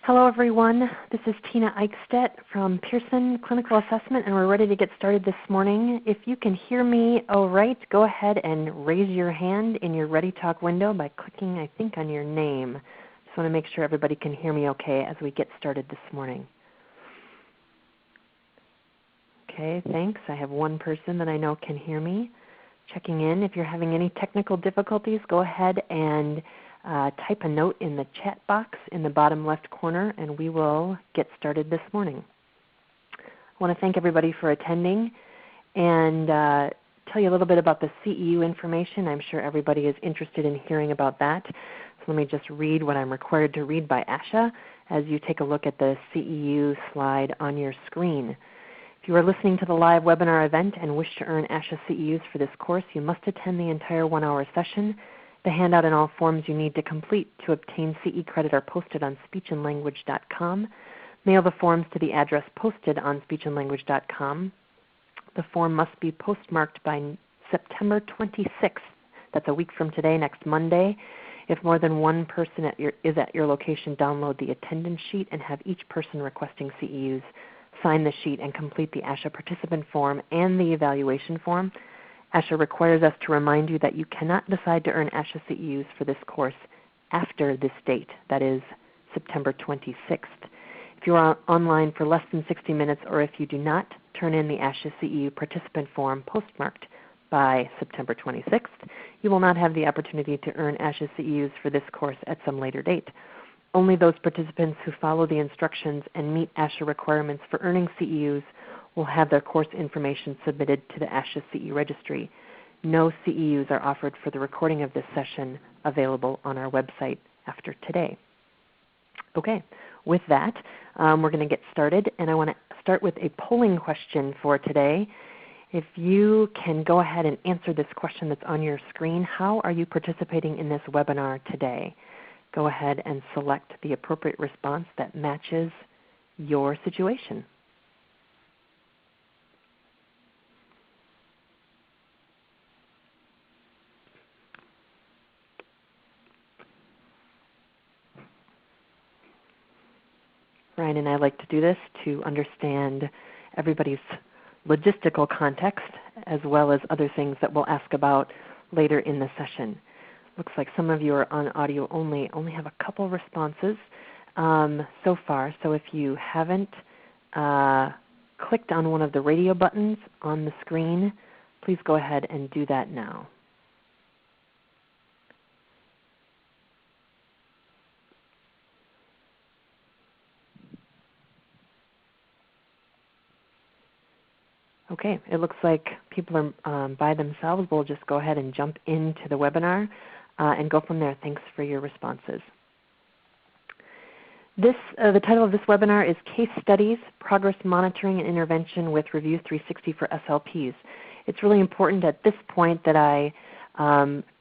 Hello everyone, this is Tina Eichstedt from Pearson Clinical Assessment, and we're ready to get started this morning. If you can hear me all right, go ahead and raise your hand in your Ready Talk window by clicking, I think, on your name. Just want to make sure everybody can hear me okay as we get started this morning. Okay, thanks. I have one person that I know can hear me. Checking in. If you're having any technical difficulties, go ahead and type a note in the chat box in the bottom left corner, and we will get started this morning. I want to thank everybody for attending and tell you a little bit about the CEU information. I'm sure everybody is interested in hearing about that. So let me just read what I'm required to read by ASHA as you take a look at the CEU slide on your screen. If you are listening to the live webinar event and wish to earn ASHA CEUs for this course, you must attend the entire 1-hour session. The handout and all forms you need to complete to obtain CE credit are posted on speechandlanguage.com. Mail the forms to the address posted on speechandlanguage.com. The form must be postmarked by September 26th. That's a week from today, next Monday. If more than one person is at your location, download the attendance sheet and have each person requesting CEUs sign the sheet and complete the ASHA participant form and the evaluation form. ASHA requires us to remind you that you cannot decide to earn ASHA CEUs for this course after this date, that is September 26th. If you are online for less than 60 minutes or if you do not turn in the ASHA CEU participant form postmarked by September 26th, you will not have the opportunity to earn ASHA CEUs for this course at some later date. Only those participants who follow the instructions and meet ASHA requirements for earning CEUs will have their course information submitted to the ASHA CE registry. No CEUs are offered for the recording of this session available on our website after today. Okay, with that, we're going to get started, and I want to start with a polling question for today. If you can go ahead and answer this question that's on your screen, how are you participating in this webinar today? Go ahead and select the appropriate response that matches your situation. Ryan and I like to do this to understand everybody's logistical context as well as other things that we'll ask about later in the session. Looks like some of you are on audio only have a couple responses so far. So if you haven't clicked on one of the radio buttons on the screen, please go ahead and do that now. Okay, it looks like people are by themselves. We'll just go ahead and jump into the webinar and go from there. Thanks for your responses. The title of this webinar is Case Studies, Progress Monitoring and Intervention with Review360 for SLPs. It's really important at this point that I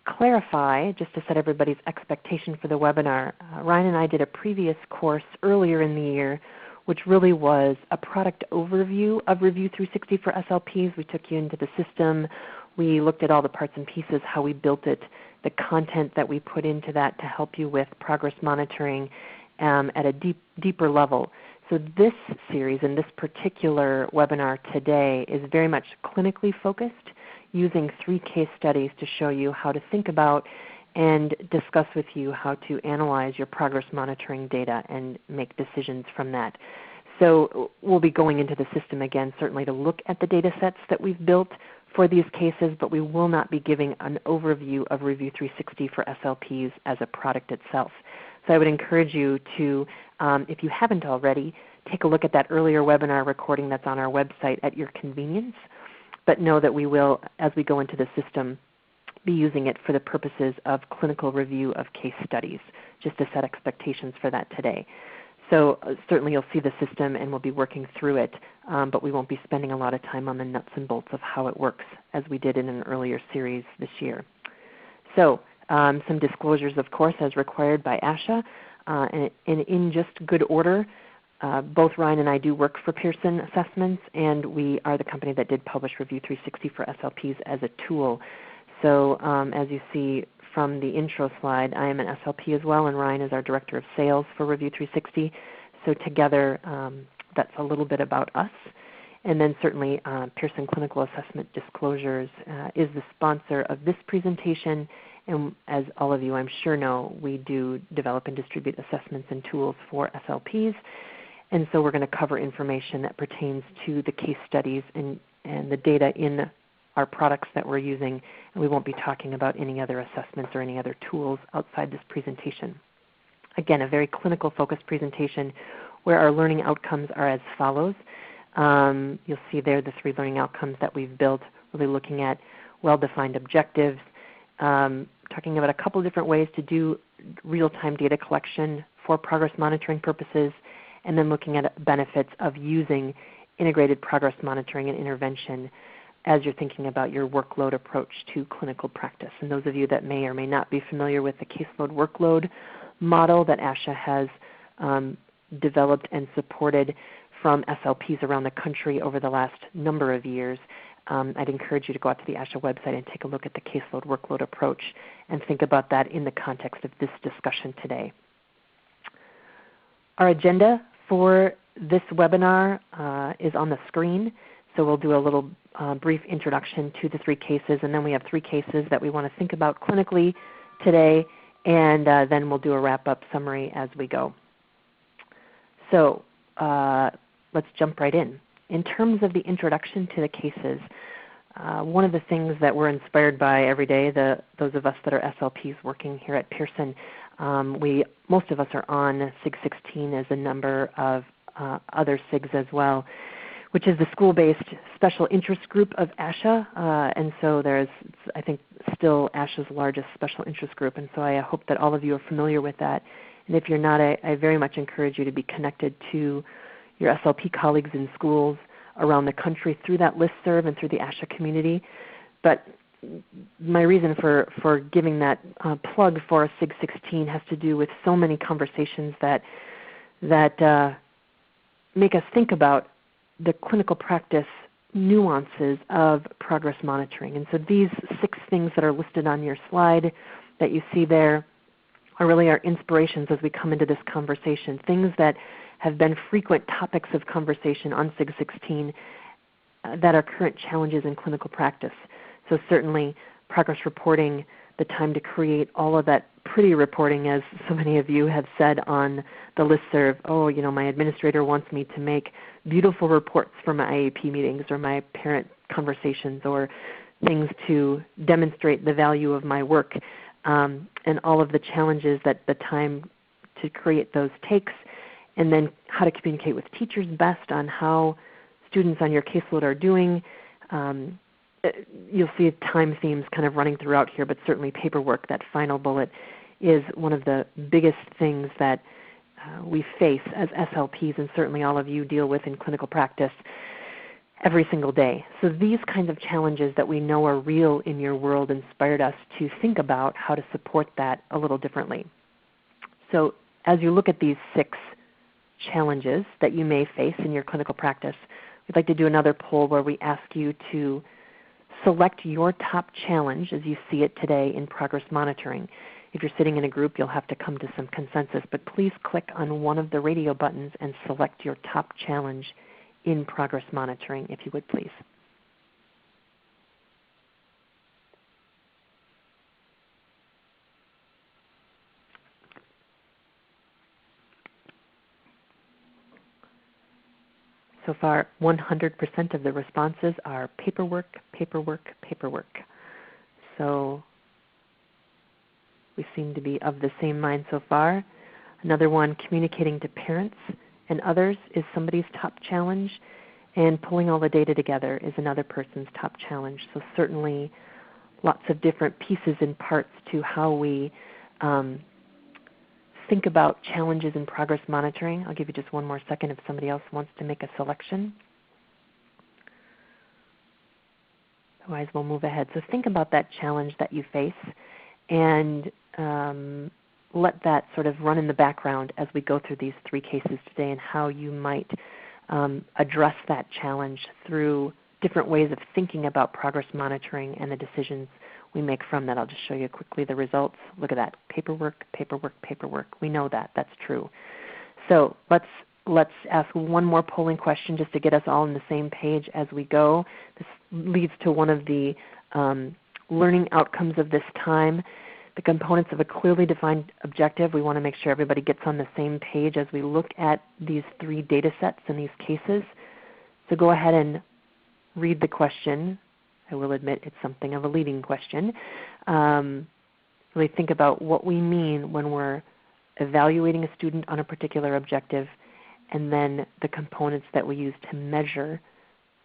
clarify, just to set everybody's expectation for the webinar. Ryan and I did a previous course earlier in the year which really was a product overview of Review360 for SLPs. We took you into the system. We looked at all the parts and pieces, how we built it, the content that we put into that to help you with progress monitoring at a deeper level. So this series and this particular webinar today is very much clinically focused, using 3 case studies to show you how to think about and discuss with you how to analyze your progress monitoring data and make decisions from that. So we'll be going into the system again certainly to look at the data sets that we've built for these cases, but we will not be giving an overview of Review360 for SLPs as a product itself. So I would encourage you to, if you haven't already, take a look at that earlier webinar recording that's on our website at your convenience, but know that we will, as we go into the system, be using it for the purposes of clinical review of case studies, just to set expectations for that today. So certainly you'll see the system and we'll be working through it, but we won't be spending a lot of time on the nuts and bolts of how it works as we did in an earlier series this year. So some disclosures, of course, as required by ASHA, and in just good order. Both Ryan and I do work for Pearson Assessments, and we are the company that did publish Review360 for SLPs as a tool. So as you see from the intro slide, I am an SLP as well, and Ryan is our Director of Sales for Review360. So together, that's a little bit about us. And then certainly Pearson Clinical Assessment Disclosures is the sponsor of this presentation. And as all of you I'm sure know, we do develop and distribute assessments and tools for SLPs. And so we're going to cover information that pertains to the case studies and the data in our products that we're using. And we won't be talking about any other assessments or any other tools outside this presentation. Again, a very clinical focused presentation where our learning outcomes are as follows. You'll see there the 3 learning outcomes that we've built, really looking at well-defined objectives, talking about a couple of different ways to do real-time data collection for progress monitoring purposes, and then looking at benefits of using integrated progress monitoring and intervention as you're thinking about your workload approach to clinical practice. And those of you that may or may not be familiar with the caseload workload model that ASHA has developed and supported from SLPs around the country over the last number of years, I'd encourage you to go out to the ASHA website and take a look at the caseload workload approach and think about that in the context of this discussion today. Our agenda for this webinar is on the screen. So we'll do a little brief introduction to the 3 cases, and then we have 3 cases that we want to think about clinically today, and then we'll do a wrap-up summary as we go. So let's jump right in. In terms of the introduction to the cases, one of the things that we're inspired by every day, those of us that are SLPs working here at Pearson, most of us are on SIG 16 as a number of other SIGs as well, which is the school-based special interest group of ASHA. And so there's, I think, still ASHA's largest special interest group. And so I hope that all of you are familiar with that. And if you're not, I very much encourage you to be connected to your SLP colleagues in schools around the country through that listserv and through the ASHA community. But my reason for giving that plug for SIG 16 has to do with so many conversations that make us think about the clinical practice nuances of progress monitoring. And so these 6 things that are listed on your slide that you see there are really our inspirations as we come into this conversation, things that have been frequent topics of conversation on SIG 16 that are current challenges in clinical practice. So certainly progress reporting, the time to create all of that pretty reporting, as so many of you have said on the listserv. Oh, you know, my administrator wants me to make beautiful reports for my IAP meetings or my parent conversations or things to demonstrate the value of my work, and all of the challenges that the time to create those takes, and then how to communicate with teachers best on how students on your caseload are doing. You'll see time themes kind of running throughout here, but certainly paperwork, that final bullet, is one of the biggest things that we face as SLPs, and certainly all of you deal with in clinical practice every single day. So these kinds of challenges that we know are real in your world inspired us to think about how to support that a little differently. So as you look at these 6 challenges that you may face in your clinical practice, we'd like to do another poll where we ask you to select your top challenge as you see it today in progress monitoring. If you're sitting in a group, you'll have to come to some consensus, but please click on one of the radio buttons and select your top challenge in progress monitoring, if you would please. So far, 100% of the responses are paperwork, paperwork, paperwork. So we seem to be of the same mind so far. Another one, communicating to parents and others, is somebody's top challenge. And pulling all the data together is another person's top challenge. So certainly lots of different pieces and parts to how we think about challenges in progress monitoring. I'll give you just one more second if somebody else wants to make a selection. Otherwise, we'll move ahead. So think about that challenge that you face and let that sort of run in the background as we go through these 3 cases today and how you might address that challenge through different ways of thinking about progress monitoring and the decisions we make from that. I'll just show you quickly the results. Look at that, paperwork, paperwork, paperwork. We know that. That's true. So let's ask one more polling question just to get us all on the same page as we go. This leads to one of the learning outcomes of this time. The components of a clearly defined objective. We want to make sure everybody gets on the same page as we look at these 3 data sets and these cases. So go ahead and read the question. I will admit it's something of a leading question. Really think about what we mean when we're evaluating a student on a particular objective, and then the components that we use to measure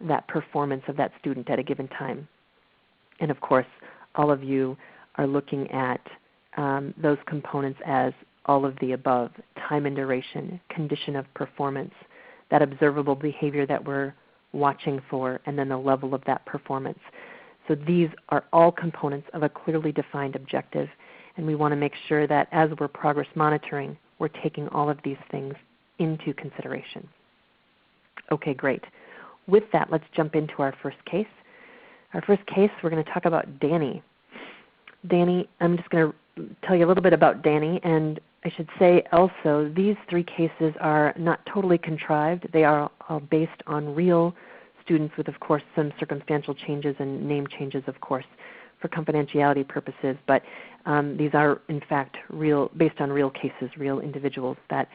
that performance of that student at a given time. And of course, all of you are looking at those components as all of the above: time and duration, condition of performance, that observable behavior that we're watching for, and then the level of that performance. So these are all components of a clearly defined objective, and we want to make sure that as we're progress monitoring, we're taking all of these things into consideration. Okay, great. With that, let's jump into our first case. Our first case, we're going to talk about Dani. Dani, I'm just going to tell you a little bit about Dani, and I should say also these 3 cases are not totally contrived. They are all based on real students with, of course, some circumstantial changes and name changes, of course, for confidentiality purposes. But these are, in fact, based on real cases, real individuals that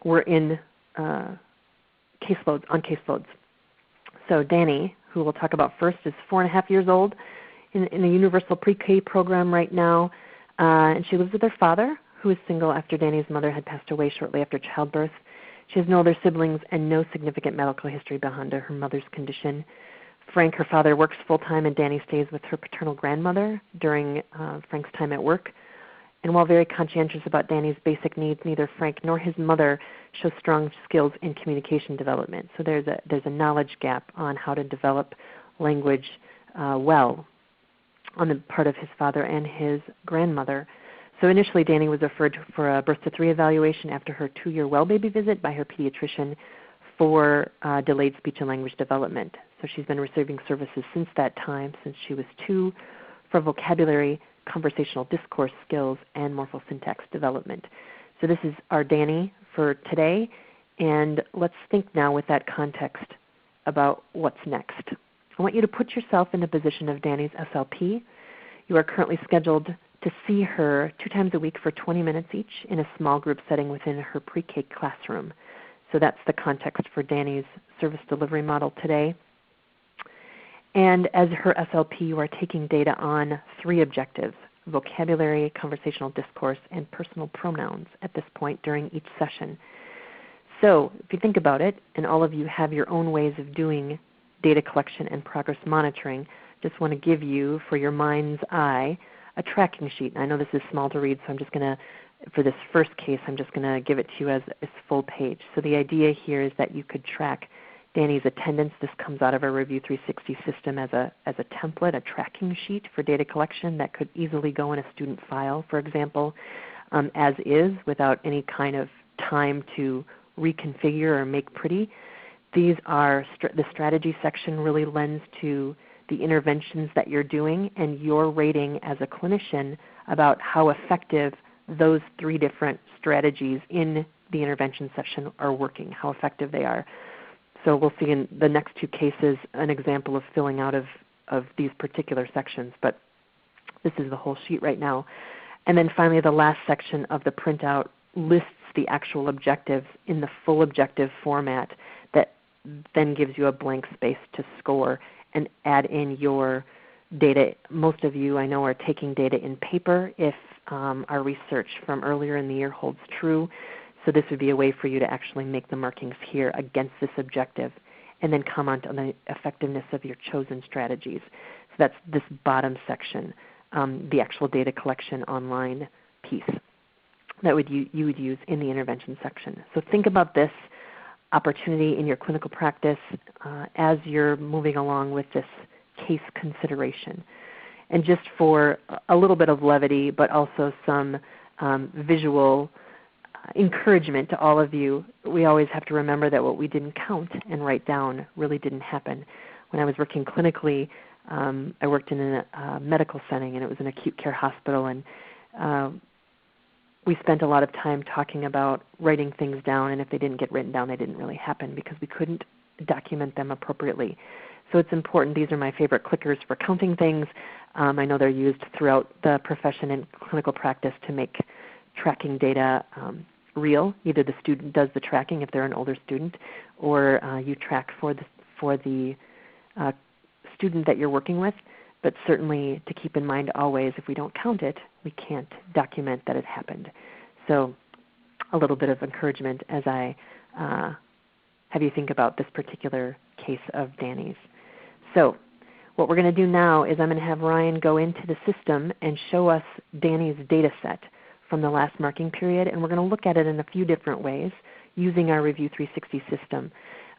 were in caseloads. So Dani, who we'll talk about first, is 4.5 years old in a universal pre-K program right now. And she lives with her father, who is single after Dani's mother had passed away shortly after childbirth. She has no other siblings and no significant medical history behind her mother's condition. Frank, her father, works full-time, and Dani stays with her paternal grandmother during Frank's time at work. And while very conscientious about Dani's basic needs, neither Frank nor his mother show strong skills in communication development. So there's a knowledge gap on how to develop language well on the part of his father and his grandmother. So initially Dani was referred for a birth to 3 evaluation after her 2-year well baby visit by her pediatrician for delayed speech and language development. So she's been receiving services since that time, since she was 2, for vocabulary, conversational discourse skills, and morphosyntax development. So this is our Dani for today, and let's think now with that context about what's next. I want you to put yourself in the position of Dani's SLP. You are currently scheduled to see her 2 times a week for 20 minutes each in a small group setting within her pre-K classroom. So that's the context for Dani's service delivery model today. And as her SLP, you are taking data on 3 objectives: vocabulary, conversational discourse, and personal pronouns at this point during each session. So if you think about it, and all of you have your own ways of doing data collection and progress monitoring, just want to give you, for your mind's eye, a tracking sheet. I know this is small to read, so I'm just going to, for this first case, I'm just going to give it to you as full page. So the idea here is that you could track Dani's attendance. This comes out of our Review360 system as a template, a tracking sheet for data collection that could easily go in a student file, for example, as is, without any kind of time to reconfigure or make pretty. These are the strategy section really lends to the interventions that you're doing and your rating as a clinician about how effective those 3 different strategies in the intervention session are working, how effective they are. So we'll see in the next 2 cases an example of filling out of these particular sections, but this is the whole sheet right now. And then finally the last section of the printout lists the actual objectives in the full objective format that then gives you a blank space to score and add in your data. Most of you I know are taking data in paper if our research from earlier in the year holds true. So this would be a way for you to actually make the markings here against this objective and then comment on the effectiveness of your chosen strategies. So that's this bottom section, the actual data collection online piece that you would use in the intervention section. So think about this opportunity in your clinical practice as you're moving along with this case consideration. And just for a little bit of levity, but also some visual encouragement to all of you, we always have to remember that what we didn't count and write down really didn't happen. When I was working clinically, I worked in a medical setting, and it was an acute care hospital, and we spent a lot of time talking about writing things down, and if they didn't get written down, they didn't really happen because we couldn't document them appropriately. So it's important. These are my favorite clickers for counting things. I know they're used throughout the profession and clinical practice to make tracking data real. Either the student does the tracking if they're an older student, or you track for the student that you're working with. But certainly to keep in mind always, if we don't count it, we can't document that it happened. So a little bit of encouragement as I have you think about this particular case of Dani's. So what we're going to do now is I'm going to have Ryan go into the system and show us Dani's data set from the last marking period, and we're going to look at it in a few different ways using our Review360 system.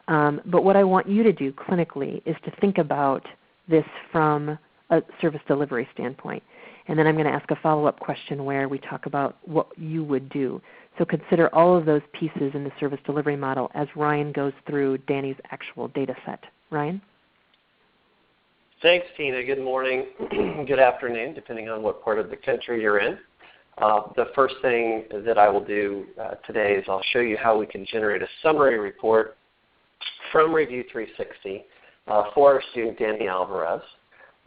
But what I want you to do clinically is to think about this from a service delivery standpoint. And then I'm going to ask a follow-up question where we talk about what you would do. So consider all of those pieces in the service delivery model as Ryan goes through Dani's actual data set. Ryan? Thanks, Tina. Good morning. Good afternoon, depending on what part of the country you're in. The first thing that I will do today is I'll show you how we can generate a summary report from Review360 for our student, Dani Alvarez.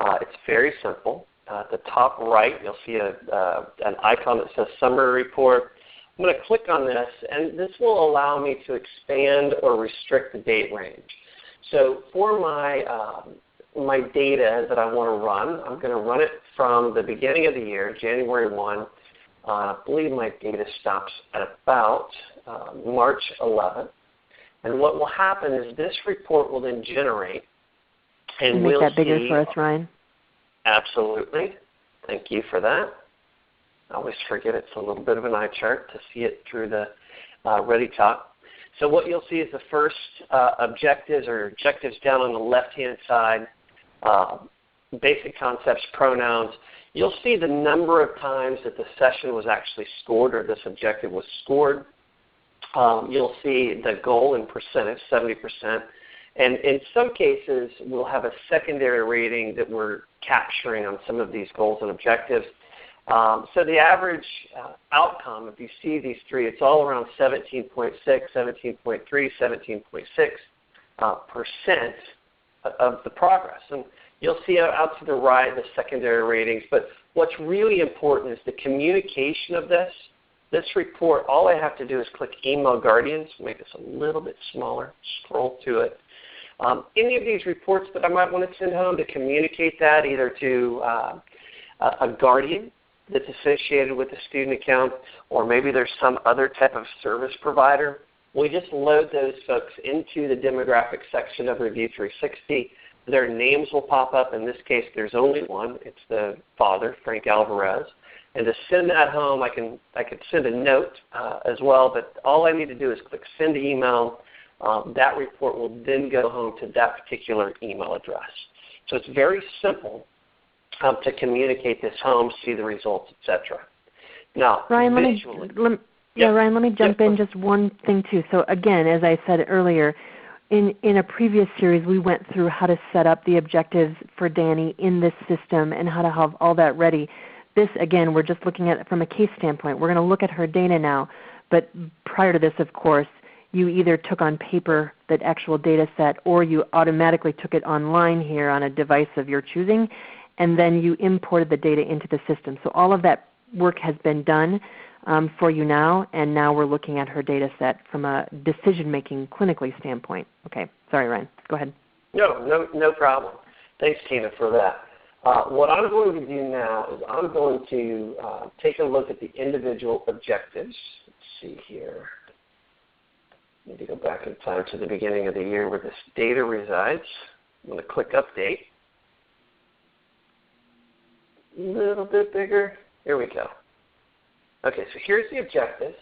It's very simple. At the top right, you'll see an icon that says Summary Report. I'm going to click on this, and this will allow me to expand or restrict the date range. So for my data that I want to run, I'm going to run it from the beginning of the year, January 1. I believe my data stops at about March 11th. And what will happen is this report will then generate. And make that bigger for us, Ryan? Absolutely. Thank you for that. I always forget it's a little bit of an eye chart to see it through the Ready Talk. So what you'll see is the first objectives down on the left-hand side, basic concepts, pronouns. You'll see the number of times that the session was actually scored or this objective was scored. You'll see the goal in percentage, 70%. And in some cases, we'll have a secondary rating that we're capturing on some of these goals and objectives. So the average outcome, if you see these three, it's all around 17.6, 17.3, 17.6% of the progress. And you'll see out to the right the secondary ratings. But what's really important is the communication of this. This report, all I have to do is click Email Guardians, make this a little bit smaller, scroll to it. Any of these reports that I might want to send home to communicate that either to a guardian that's associated with the student account, or maybe there's some other type of service provider, we just load those folks into the demographic section of Review360. Their names will pop up. In this case, there's only one. It's the father, Frank Alvarez. And to send that home, I could send a note as well, but all I need to do is click Send Email. That report will then go home to that particular email address. So it's very simple to communicate this home, see the results, etc. Now, Ryan, Ryan, let me jump in just one thing too. So again, as I said earlier, in a previous series, we went through how to set up the objectives for Dani in this system and how to have all that ready. This, again, we're just looking at it from a case standpoint. We're going to look at her data now, but prior to this, of course, you either took on paper that actual data set or you automatically took it online here on a device of your choosing, and then you imported the data into the system. So all of that work has been done for you now, and now we're looking at her data set from a decision-making clinically standpoint. Okay, sorry, Ryan. Go ahead. No problem. Thanks, Tina, for that. What I'm going to do now is I'm going to take a look at the individual objectives. Let's see here. I need to go back in time to the beginning of the year where this data resides. I'm going to click Update. A little bit bigger. Here we go. Okay, so here's the objectives.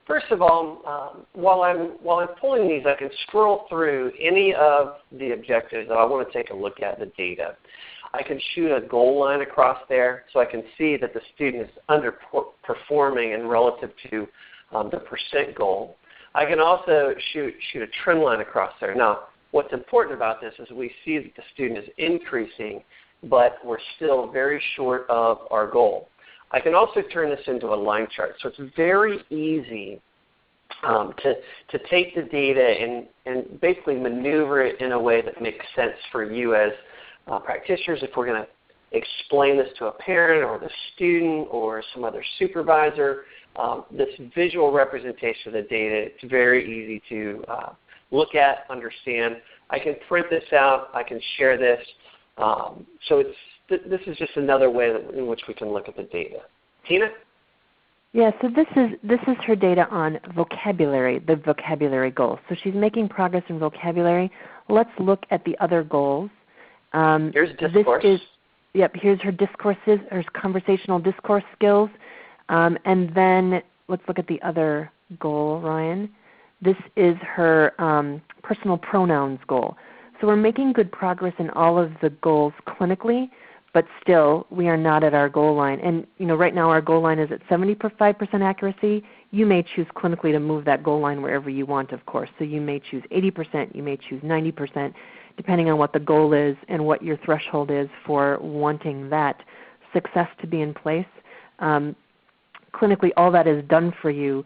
First of all, while I'm pulling these, I can scroll through any of the objectives that I want to take a look at the data. I can shoot a goal line across there so I can see that the student is underperforming in relative to the percent goal. I can also shoot a trend line across there. Now, what's important about this is we see that the student is increasing but we're still very short of our goal. I can also turn this into a line chart. So it's very easy to take the data and basically maneuver it in a way that makes sense for you as practitioners. If we're going to explain this to a parent or the student or some other supervisor, this visual representation of the data, it's very easy to look at, understand. I can print this out. I can share this. So this is just another way in which we can look at the data. Tina? Yeah, so this is her data on vocabulary, the vocabulary goals. So she's making progress in vocabulary. Let's look at the other goals. Here's discourse. Here's her discourses, her conversational discourse skills. And then let's look at the other goal, Ryan. This is her personal pronouns goal. So we're making good progress in all of the goals clinically, but still we are not at our goal line. And right now our goal line is at 75% accuracy. You may choose clinically to move that goal line wherever you want, of course. So you may choose 80%, you may choose 90%, depending on what the goal is and what your threshold is for wanting that success to be in place. Clinically, all that is done for you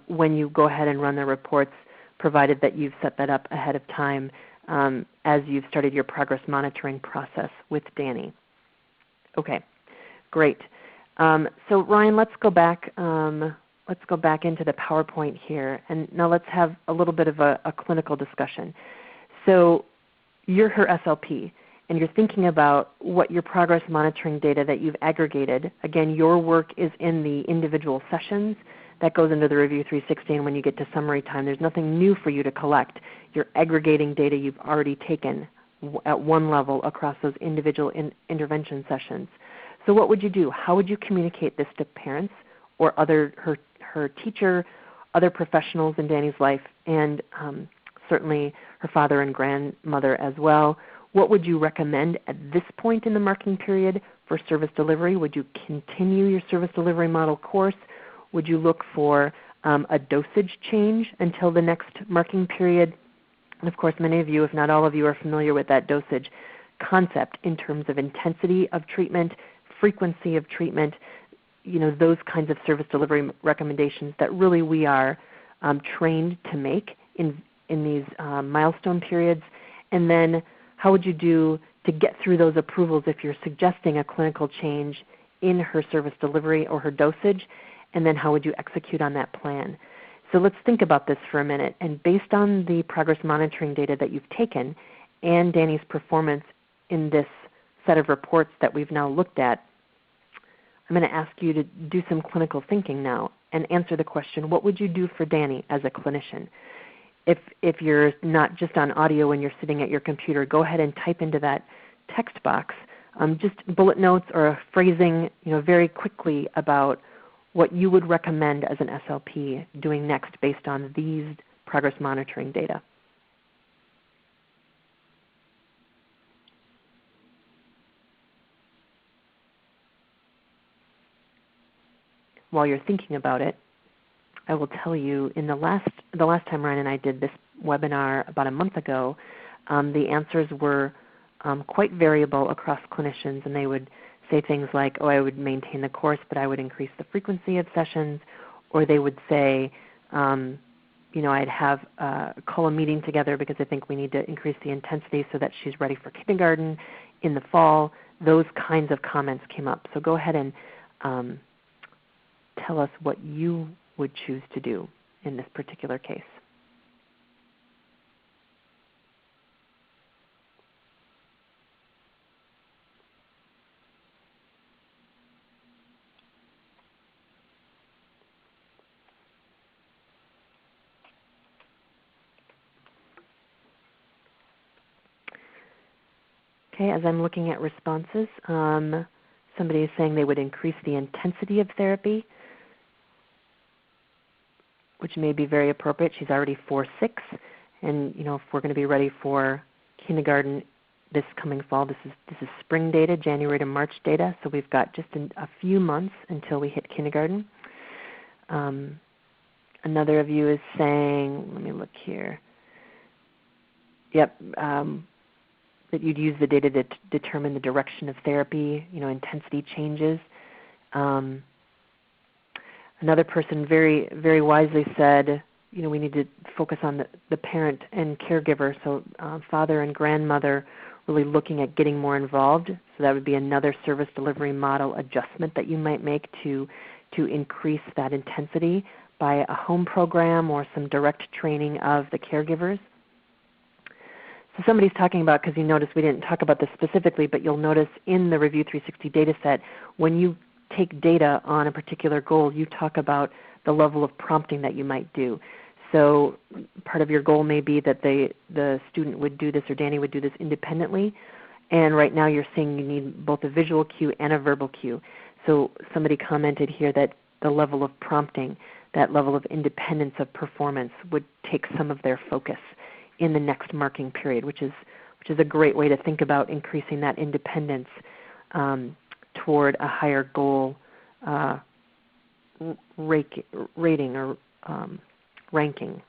when you go ahead and run the reports, provided that you've set that up ahead of time as you've started your progress monitoring process with Dani. Okay, great. So Ryan, let's go back. Let's go back into the PowerPoint here, and now let's have a little bit of a clinical discussion. So you're her SLP, and you're thinking about what your progress monitoring data that you've aggregated. Again, your work is in the individual sessions. That goes into the Review360, and when you get to summary time, there's nothing new for you to collect. You're aggregating data you've already taken at one level across those individual intervention sessions. So what would you do? How would you communicate this to parents or her teacher, other professionals in Dani's life, and certainly her father and grandmother as well? What would you recommend at this point in the marking period for service delivery? Would you continue your service delivery model course? Would you look for a dosage change until the next marking period? And of course, many of you, if not all of you, are familiar with that dosage concept in terms of intensity of treatment, frequency of treatment, those kinds of service delivery recommendations that really we are trained to make in these milestone periods. And then how would you do to get through those approvals if you're suggesting a clinical change in her service delivery or her dosage? And then how would you execute on that plan? So let's think about this for a minute. And based on the progress monitoring data that you've taken and Dani's performance in this set of reports that we've now looked at, I'm going to ask you to do some clinical thinking now and answer the question, what would you do for Dani as a clinician? If you're not just on audio and you're sitting at your computer, go ahead and type into that text box just bullet notes or a phrasing very quickly about what you would recommend as an SLP doing next based on these progress monitoring data. While you're thinking about it, I will tell you the last time Ryan and I did this webinar about a month ago, the answers were quite variable across clinicians, and they would say things like, I would maintain the course, but I would increase the frequency of sessions. Or they would say, I'd have call a meeting together because I think we need to increase the intensity so that she's ready for kindergarten in the fall. Those kinds of comments came up. So go ahead and tell us what you would choose to do in this particular case. Okay, as I'm looking at responses, somebody is saying they would increase the intensity of therapy, which may be very appropriate. She's already 4-6, and if we're going to be ready for kindergarten this coming fall, this is spring data, January to March data, so we've got just a few months until we hit kindergarten. Another of you is saying, let me look here. Yep. that you'd use the data to determine the direction of therapy, intensity changes. Another person very, very wisely said, we need to focus on the parent and caregiver, so father and grandmother really looking at getting more involved. So that would be another service delivery model adjustment that you might make to increase that intensity by a home program or some direct training of the caregivers. So somebody's talking about, because you notice we didn't talk about this specifically, but you'll notice in the Review360 data set, when you take data on a particular goal, you talk about the level of prompting that you might do. So part of your goal may be that the student would do this, or Dani would do this independently, and right now you're saying you need both a visual cue and a verbal cue. So somebody commented here that the level of prompting, that level of independence of performance would take some of their focus in the next marking period, which is a great way to think about increasing that independence toward a higher goal rating or ranking.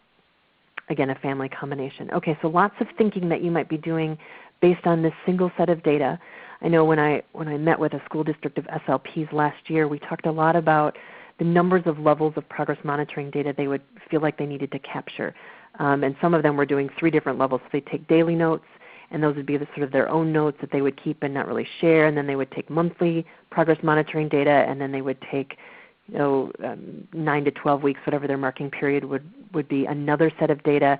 Again, a family combination. Okay, so lots of thinking that you might be doing based on this single set of data. I know when I met with a school district of SLPs last year, we talked a lot about the numbers of levels of progress monitoring data they would feel like they needed to capture. And some of them were doing 3 different levels. So they take daily notes, and those would be sort of their own notes that they would keep and not really share. And then they would take monthly progress monitoring data, and then they would take 9 to 12 weeks, whatever their marking period would be, another set of data.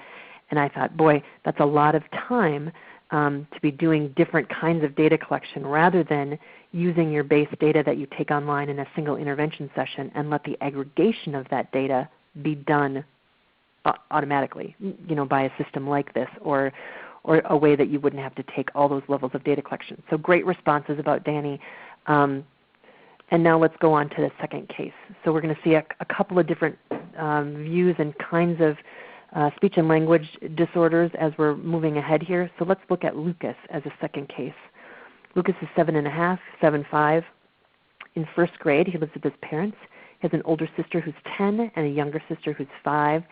And I thought, boy, that's a lot of time to be doing different kinds of data collection rather than using your base data that you take online in a single intervention session and let the aggregation of that data be done automatically, by a system like this, or a way that you wouldn't have to take all those levels of data collection. So great responses about Dani. And now let's go on to the second case. So we're going to see a couple of different views and kinds of speech and language disorders as we're moving ahead here. So let's look at Lucas as a second case. Lucas is 7.5, 7'5". In first grade, he lives with his parents. He has an older sister who's 10 and a younger sister who's 5.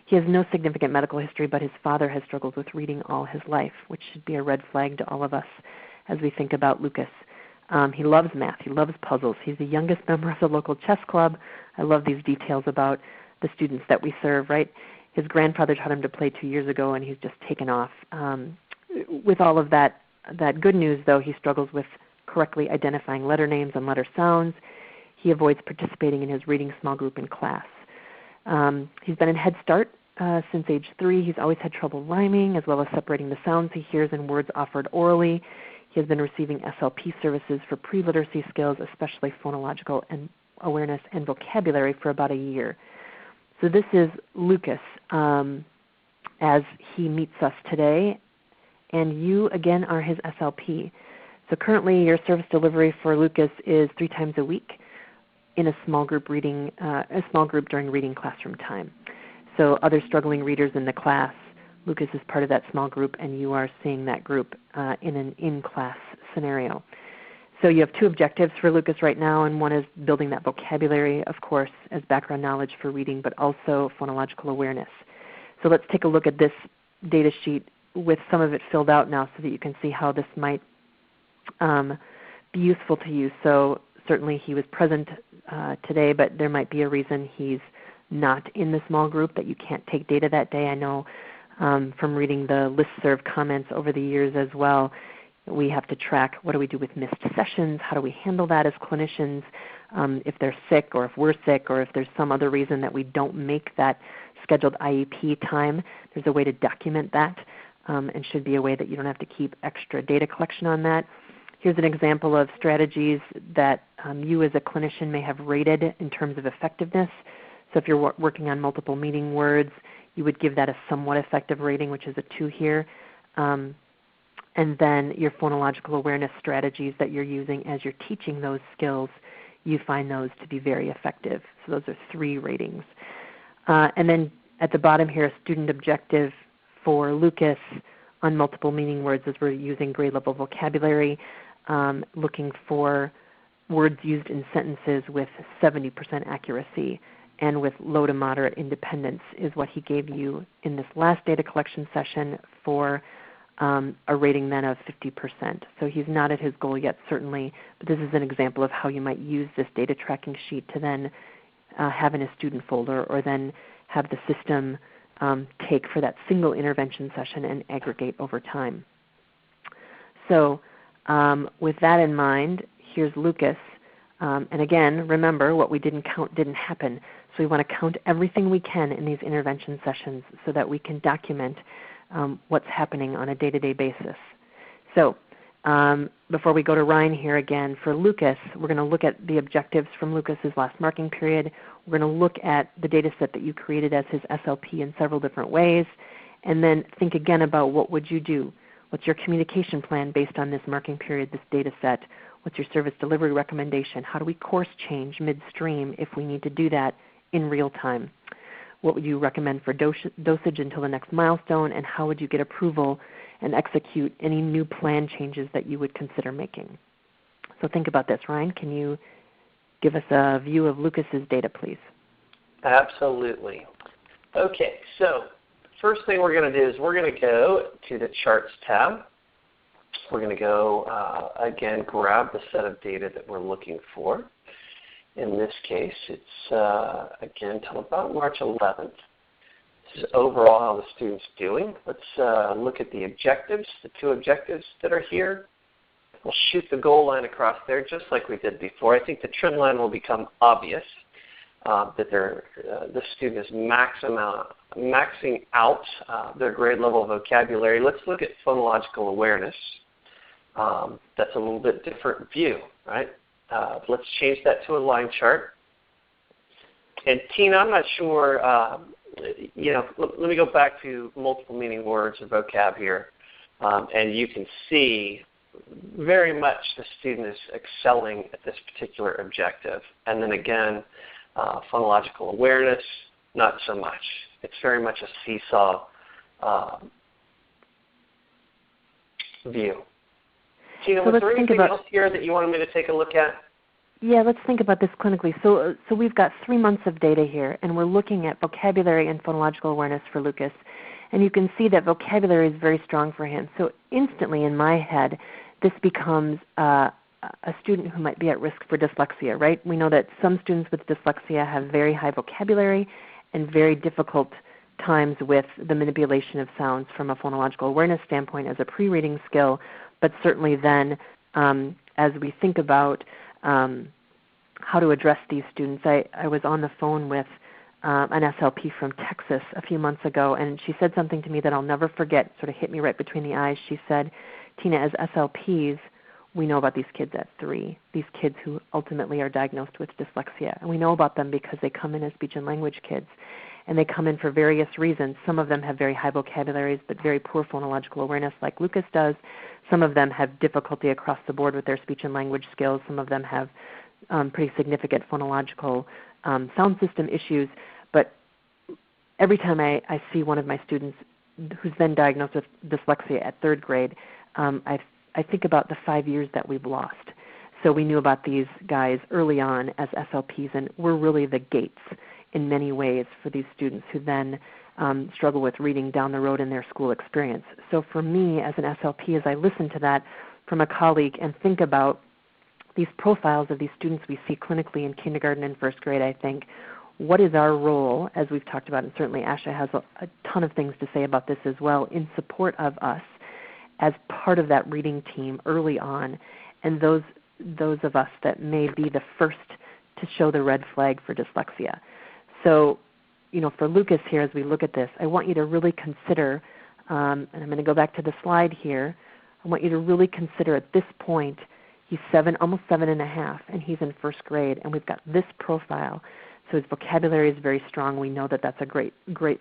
He has no significant medical history, but his father has struggled with reading all his life, which should be a red flag to all of us as we think about Lucas. He loves math. He loves puzzles. He's the youngest member of the local chess club. I love these details about the students that we serve, right? His grandfather taught him to play 2 years ago, and he's just taken off. With all of that good news, though, he struggles with correctly identifying letter names and letter sounds. He avoids participating in his reading small group in class. He's been in Head Start since age 3. He's always had trouble rhyming as well as separating the sounds he hears and words offered orally. He has been receiving SLP services for pre-literacy skills, especially phonological and awareness and vocabulary, for about a year. So this is Lucas as he meets us today, and you again are his SLP. So currently your service delivery for Lucas is 3 times a week in a small group during reading classroom time. So other struggling readers in the class, Lucas is part of that small group, and you are seeing that group in an in-class scenario. So you have 2 objectives for Lucas right now, and one is building that vocabulary, of course, as background knowledge for reading, but also phonological awareness. So let's take a look at this data sheet with some of it filled out now so that you can see how this might be useful to you. So certainly he was present today, but there might be a reason he's not in the small group, that you can't take data that day. I know from reading the listserv comments over the years as well, we have to track what do we do with missed sessions, how do we handle that as clinicians, if they're sick or if we're sick or if there's some other reason that we don't make that scheduled IEP time. There's a way to document that and should be a way that you don't have to keep extra data collection on that. Here's an example of strategies that you as a clinician may have rated in terms of effectiveness. So if you're working on multiple meaning words, you would give that a somewhat effective rating, which is a 2 here. And then your phonological awareness strategies that you're using as you're teaching those skills, you find those to be very effective. So those are 3 ratings. And then at the bottom here, a student objective for Lucas on multiple meaning words as we're using grade level vocabulary, looking for words used in sentences with 70% accuracy and with low to moderate independence is what he gave you in this last data collection session for a rating then of 50%. So he's not at his goal yet, certainly, but this is an example of how you might use this data tracking sheet to then have in a student folder, or then have the system take for that single intervention session and aggregate over time. So with that in mind, here's Lucas. And again, remember, what we didn't count didn't happen. So we want to count everything we can in these intervention sessions so that we can document what's happening on a day-to-day basis. So before we go to Ryan here again, for Lucas, we're going to look at the objectives from Lucas's last marking period. We're going to look at the data set that you created as his SLP in several different ways, and then think again about what would you do. What's your communication plan based on this marking period, this data set? What's your service delivery recommendation? How do we course change midstream if we need to do that in real time? What would you recommend for dosage until the next milestone, and how would you get approval and execute any new plan changes that you would consider making? So think about this. Ryan, can you give us a view of Lucas's data, please? Absolutely. Okay, so first thing we're going to do is we're going to go to the Charts tab. We're going to go, again, grab the set of data that we're looking for. In this case, it's, again, till about March 11th. This is overall how the student's doing. Let's look at the objectives, the two objectives that are here. We'll shoot the goal line across there just like we did before. I think the trend line will become obvious, that the student is maxing out their grade level vocabulary. Let's look at phonological awareness. That's a little bit different view, right? Let's change that to a line chart. And Tina, I'm not sure, let me go back to multiple meaning words or vocab here. And you can see very much the student is excelling at this particular objective. And then again, phonological awareness, not so much. It's very much a seesaw view. Tina, was there anything else here that you wanted me to take a look at? Yeah, let's think about this clinically. So we've got 3 months of data here, and we're looking at vocabulary and phonological awareness for Lucas. And you can see that vocabulary is very strong for him. So instantly in my head, this becomes a student who might be at risk for dyslexia, right? We know that some students with dyslexia have very high vocabulary and very difficult times with the manipulation of sounds from a phonological awareness standpoint as a pre-reading skill, but certainly then as we think about how to address these students. I was on the phone with an SLP from Texas a few months ago, and she said something to me that I'll never forget, sort of hit me right between the eyes. She said, Tina, as SLPs, we know about these kids at 3, these kids who ultimately are diagnosed with dyslexia. And we know about them because they come in as speech and language kids. And they come in for various reasons. Some of them have very high vocabularies but very poor phonological awareness like Lucas does. Some of them have difficulty across the board with their speech and language skills. Some of them have pretty significant phonological sound system issues. But every time I see one of my students who's then diagnosed with dyslexia at 3rd grade, I think about the 5 years that we've lost. So we knew about these guys early on as SLPs, and we're really the gates in many ways for these students who then struggle with reading down the road in their school experience. So for me as an SLP, as I listen to that from a colleague and think about these profiles of these students we see clinically in kindergarten and 1st grade, I think, what is our role, as we've talked about, and certainly Asha has a ton of things to say about this as well, in support of us as part of that reading team early on, and those of us that may be the first to show the red flag for dyslexia. So, for Lucas here, as we look at this, I want you to really consider, and I'm going to go back to the slide here, I want you to really consider at this point, he's almost 7.5, and he's in 1st grade, and we've got this profile. So his vocabulary is very strong. We know that that's a great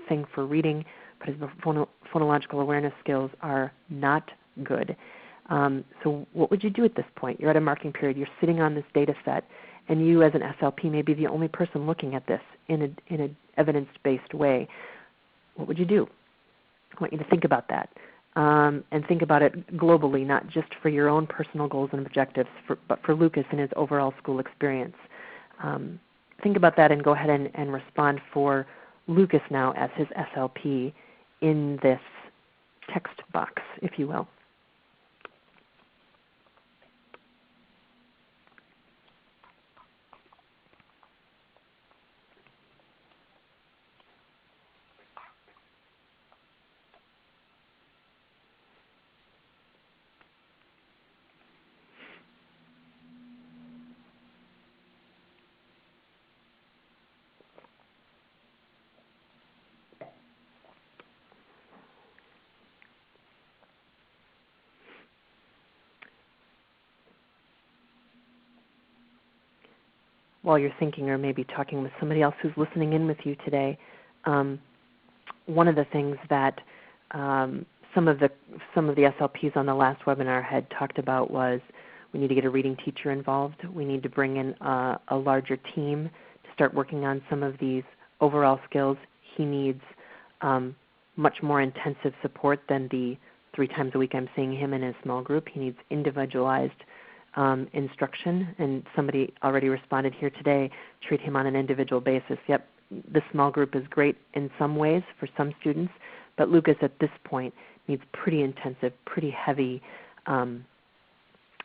thing for reading, but his phonological awareness skills are not good. So what would you do at this point? You're at a marking period. You're sitting on this data set, and you as an SLP may be the only person looking at this in an evidence-based way. What would you do? I want you to think about that and think about it globally, not just for your own personal goals and objectives, but for Lucas and his overall school experience. Think about that and go ahead and respond for Lucas now as his SLP in this text box. if you will. While you're thinking or maybe talking with somebody else who's listening in with you today, one of the things that some of the SLPs on the last webinar had talked about was we need to get a reading teacher involved. We need to bring in a larger team to start working on some of these overall skills. He needs much more intensive support than the 3 times a week I'm seeing him in a small group. He needs individualized instruction, and somebody already responded here today, treat him on an individual basis. Yep, the small group is great in some ways for some students, but Lucas at this point needs pretty intensive, pretty heavy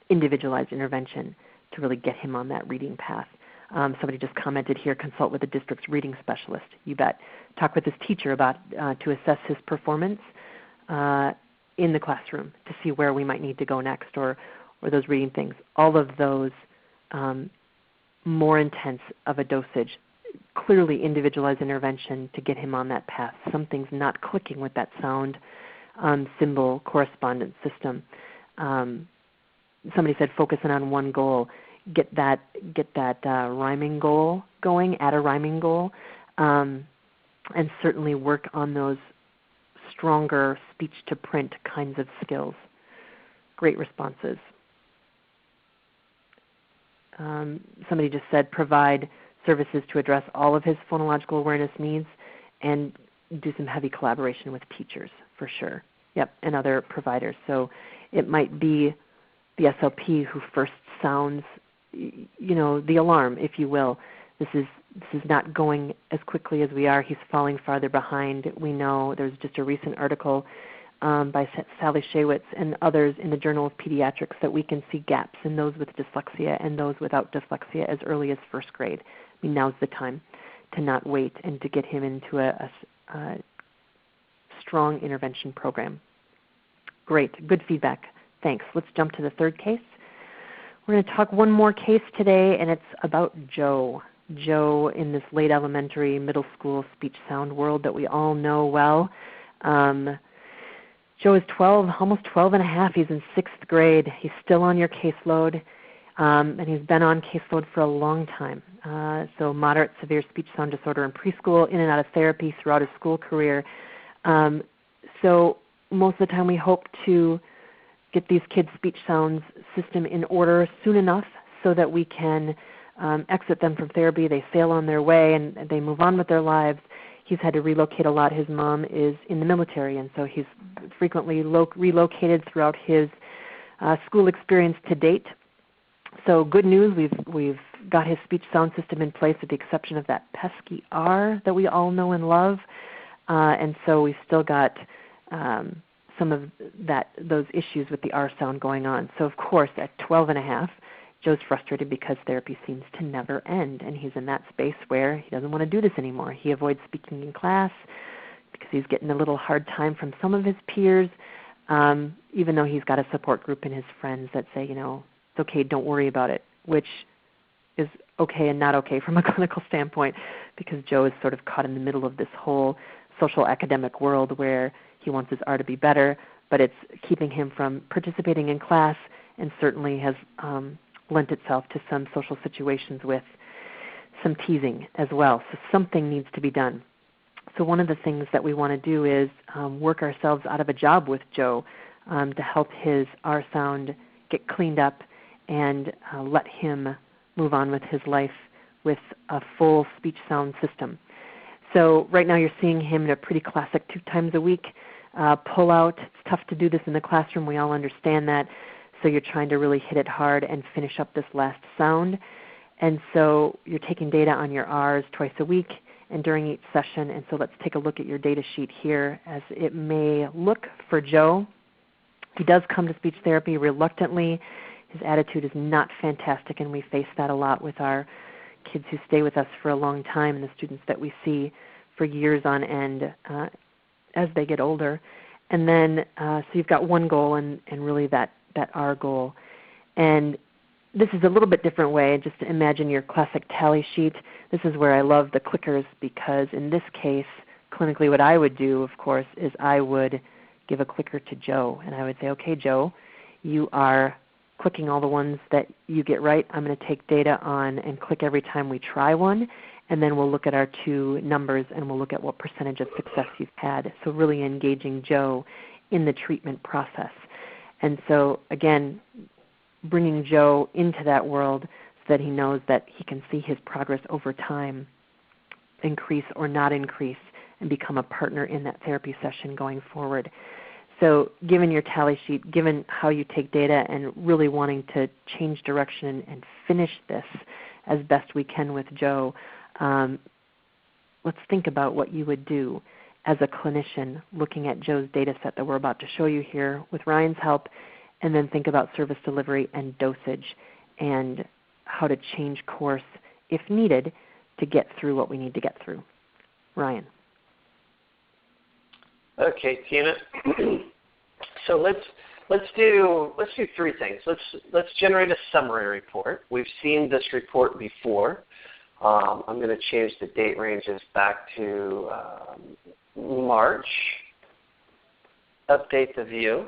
individualized intervention to really get him on that reading path. Somebody just commented here, consult with the district's reading specialist. You bet. Talk with his teacher about to assess his performance in the classroom to see where we might need to go next, or those reading things. All of those more intense of a dosage, clearly individualized intervention to get him on that path. Something's not clicking with that sound symbol correspondence system. Somebody said focusing on one goal. Get that rhyming goal going, add a rhyming goal, and certainly work on those stronger speech-to-print kinds of skills. Great responses. Somebody just said provide services to address all of his phonological awareness needs and do some heavy collaboration with teachers for sure. Yep, and other providers. So it might be the SLP who first sounds, the alarm, if you will. This is not going as quickly as we are. He's falling farther behind. We know there's just a recent article by Sally Shaywitz and others in the Journal of Pediatrics that we can see gaps in those with dyslexia and those without dyslexia as early as first grade. I mean, now's the time to not wait and to get him into a strong intervention program. Great, good feedback. Thanks. Let's jump to the third case. We're going to talk one more case today, and it's about Joe. Joe in this late elementary, middle school speech sound world that we all know well. Joe is 12, almost 12 and a half. He's in 6th grade. He's still on your caseload, and he's been on caseload for a long time. So moderate severe speech sound disorder in preschool, in and out of therapy throughout his school career. So most of the time we hope to get these kids' speech sounds system in order soon enough so that we can exit them from therapy. They sail on their way and they move on with their lives. He's had to relocate a lot. His mom is in the military, and so he's frequently relocated throughout his school experience to date. So good news, we've got his speech sound system in place with the exception of that pesky R that we all know and love. And so we've still got some of those issues with the R sound going on. So of course at 12 and a half, Joe's frustrated because therapy seems to never end, and he's in that space where he doesn't want to do this anymore. He avoids speaking in class because he's getting a little hard time from some of his peers, even though he's got a support group and his friends that say, it's okay, don't worry about it, which is okay and not okay from a clinical standpoint because Joe is sort of caught in the middle of this whole social academic world where he wants his R to be better, but it's keeping him from participating in class and certainly has lent itself to some social situations with some teasing as well. So something needs to be done. So one of the things that we want to do is work ourselves out of a job with Joe to help his R sound get cleaned up and let him move on with his life with a full speech sound system. So right now you're seeing him in a pretty classic 2 times a week pull out. It's tough to do this in the classroom. We all understand that. So you're trying to really hit it hard and finish up this last sound. And so you're taking data on your R's twice a week and during each session. And so let's take a look at your data sheet here as it may look for Joe. He does come to speech therapy reluctantly. His attitude is not fantastic, and we face that a lot with our kids who stay with us for a long time and the students that we see for years on end as they get older. And then, so you've got one goal and really that our goal. And this is a little bit different way. Just imagine your classic tally sheet. This is where I love the clickers, because in this case, clinically what I would do, of course, is I would give a clicker to Joe. And I would say, okay, Joe, you are clicking all the ones that you get right. I'm going to take data on and click every time we try one. And then we'll look at our two numbers and we'll look at what percentage of success you've had. So really engaging Joe in the treatment process. And so again, bringing Joe into that world so that he knows that he can see his progress over time increase or not increase and become a partner in that therapy session going forward. So given your tally sheet, given how you take data and really wanting to change direction and finish this as best we can with Joe, let's think about what you would do as a clinician looking at Joe's data set that we're about to show you here with Ryan's help, and then think about service delivery and dosage and how to change course if needed to get through what we need to get through. Ryan. Okay, Tina. So let's do three things. Let's generate a summary report. We've seen this report before. I'm going to change the date ranges back to March. Update the view.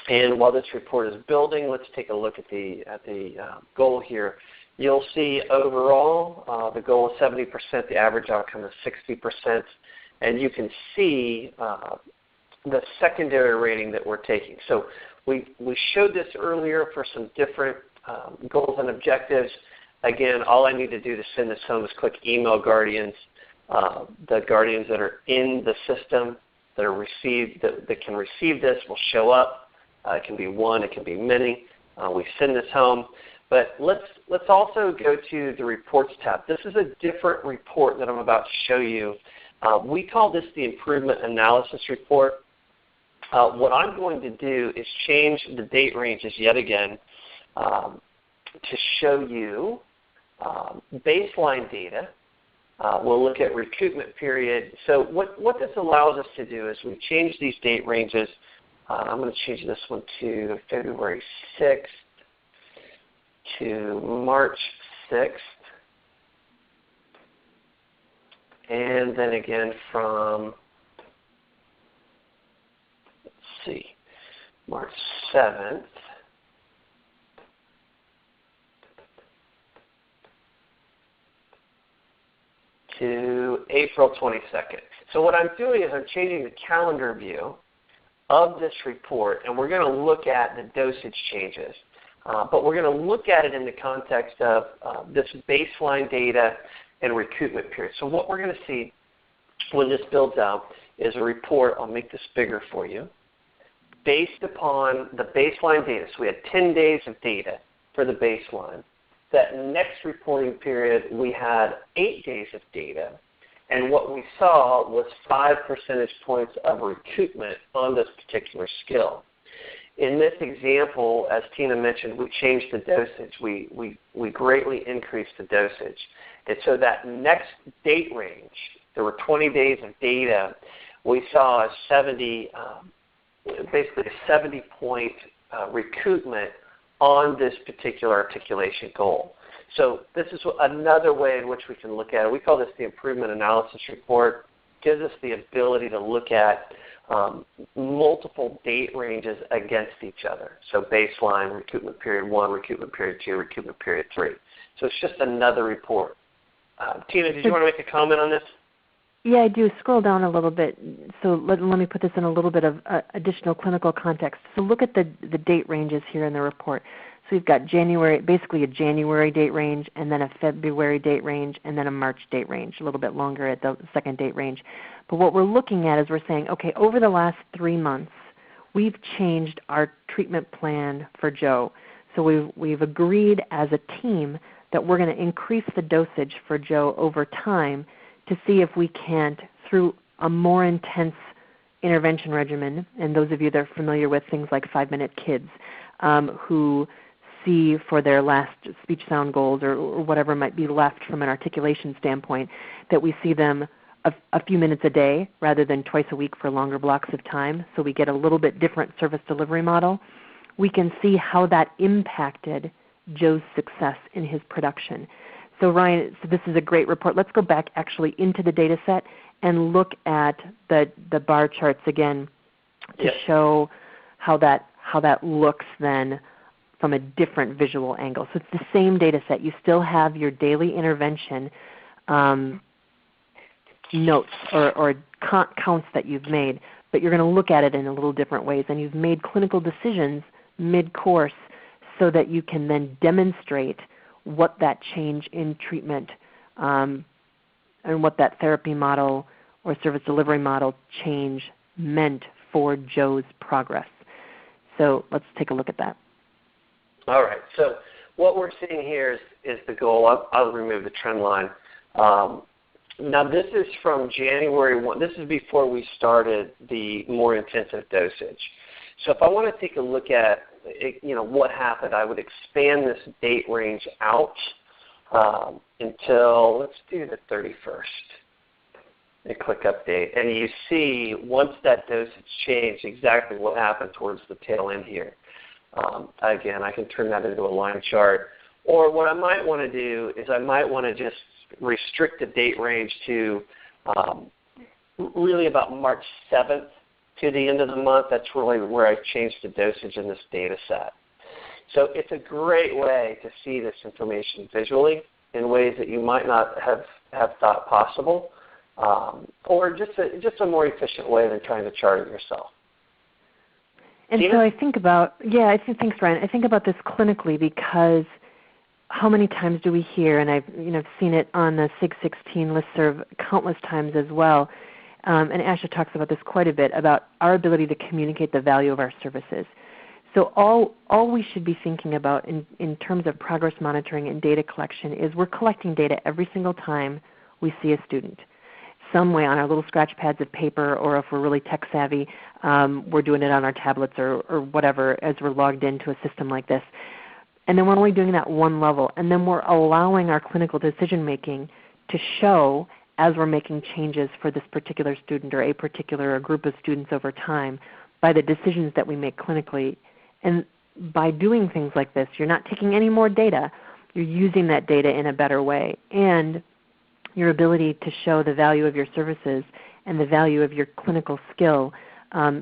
And while this report is building, let's take a look at the goal here. You'll see overall the goal is 70%, the average outcome is 60%, and you can see the secondary rating that we're taking. So we showed this earlier for some different goals and objectives. Again, all I need to do to send this home is click Email Guardians. The guardians that are in the system that can receive this will show up. It can be one, it can be many. We send this home. But let's also go to the Reports tab. This is a different report that I'm about to show you. We call this the Improvement Analysis Report. What I'm going to do is change the date ranges yet again to show you baseline data. We'll look at recoupment period. So what this allows us to do is we change these date ranges. I'm going to change this one to February 6th to March 6th. And then again from, let's see, March 7th to April 22nd. So what I'm doing is I'm changing the calendar view of this report, and we're going to look at the dosage changes. But we're going to look at it in the context of this baseline data and recoupment period. So what we're going to see when this builds out is a report. I'll make this bigger for you. Based upon the baseline data, so we had 10 days of data for the baseline. That next reporting period, we had 8 days of data. And what we saw was 5 percentage points of recoupment on this particular skill. In this example, as Tina mentioned, we changed the dosage. We greatly increased the dosage. And so that next date range, there were 20 days of data, we saw basically a 70-point recoupment on this particular articulation goal. So this is another way in which we can look at it. We call this the Improvement Analysis Report. It gives us the ability to look at multiple date ranges against each other. So baseline, recoupment period 1, recoupment period 2, recoupment period 3. So it's just another report. Tina, did you want to make a comment on this? Yeah, I do. Scroll down a little bit. So let me put this in a little bit of additional clinical context. So look at the date ranges here in the report. So we've got January, basically a January date range, and then a February date range, and then a March date range, a little bit longer at the second date range. But what we're looking at is we're saying, okay, over the last 3 months, we've changed our treatment plan for Joe. So we've agreed as a team that we're going to increase the dosage for Joe over time to see if we can't, through a more intense intervention regimen, and those of you that are familiar with things like 5-Minute Kids, who see for their last speech sound goals or whatever might be left from an articulation standpoint, that we see them a few minutes a day rather than twice a week for longer blocks of time, so we get a little bit different service delivery model. We can see how that impacted Joe's success in his production. So Ryan, so this is a great report. Let's go back actually into the data set and look at the bar charts again to show how that looks then from a different visual angle. So it's the same data set. You still have your daily intervention notes or counts that you've made, but you're going to look at it in a little different ways. And you've made clinical decisions mid-course so that you can then demonstrate what that change in treatment and what that therapy model or service delivery model change meant for Joe's progress. So let's take a look at that. All right. So what we're seeing here is the goal. I'll remove the trend line. Now this is from January 1. This is before we started the more intensive dosage. So if I want to take a look at what happened, I would expand this date range out until, let's do the 31st. And click Update. And you see once that dosage changed exactly what happened towards the tail end here. Again, I can turn that into a line chart. Or what I might want to do is I might want to just restrict the date range to really about March 7th to the end of the month. That's really where I changed the dosage in this data set. So it's a great way to see this information visually in ways that you might not have thought possible, or just a more efficient way than trying to chart it yourself. And so I think about, thanks Ryan. I think about this clinically because how many times do we hear, and I've seen it on the SIG 16 listserv countless times as well, and Asha talks about this quite a bit, about our ability to communicate the value of our services. So all we should be thinking about in terms of progress monitoring and data collection is we're collecting data every single time we see a student. Some way on our little scratch pads of paper, or if we're really tech savvy, we're doing it on our tablets or whatever as we're logged into a system like this. And then we're only doing that one level. And then we're allowing our clinical decision making to show as we're making changes for this particular student or a particular group of students over time by the decisions that we make clinically. And by doing things like this, you're not taking any more data. You're using that data in a better way. And your ability to show the value of your services and the value of your clinical skill